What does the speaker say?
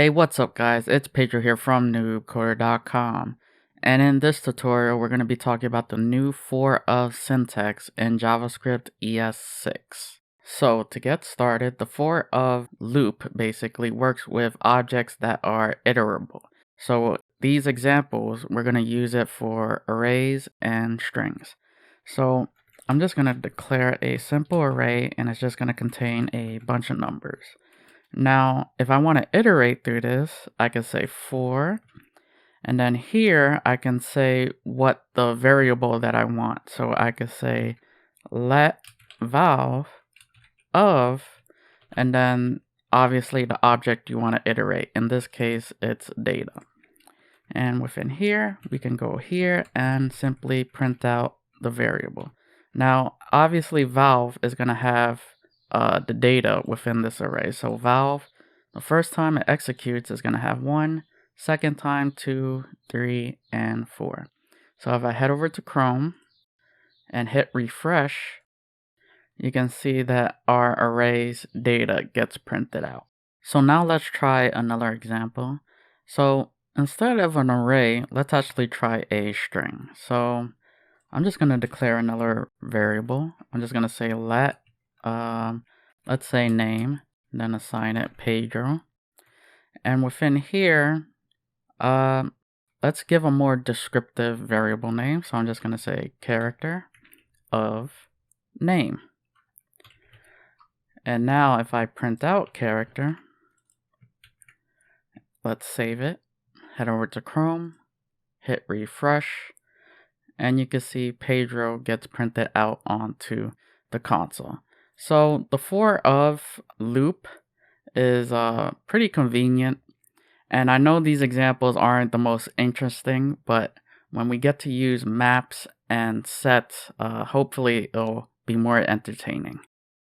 Hey, what's up guys? It's Pedro here from noobcoder.com, and in this tutorial we're going to be talking about the new for of syntax in JavaScript ES6. So to get started, the for of loop basically works with objects that are iterable. So these examples, we're going to use it for arrays and strings. So I'm just going to declare a simple array, and it's just going to contain a bunch of numbers. Now, if I want to iterate through this, I can say for, and then here I can say what the variable that I want. So I could say let valve of, and then obviously the object you want to iterate. In this case, it's data. And within here, we can go here and simply print out the variable. Now, obviously valve is going to have the data within this array. So valve, the first time it executes is going to have 1, second time 2, 3, and 4. So if I head over to Chrome and hit refresh, you can see that our array's data gets printed out. So now let's try another example. So instead of an array, let's actually try a string. So I'm just going to declare another variable. I'm just going to say let let's say name, then assign it Pedro. And within here, let's give a more descriptive variable name. So I'm just going to say character of name. And now if I print out character, let's save it, head over to Chrome, hit refresh, and you can see Pedro gets printed out onto the console. So the for of loop is pretty convenient, and I know these examples aren't the most interesting, but when we get to use maps and sets, hopefully it'll be more entertaining.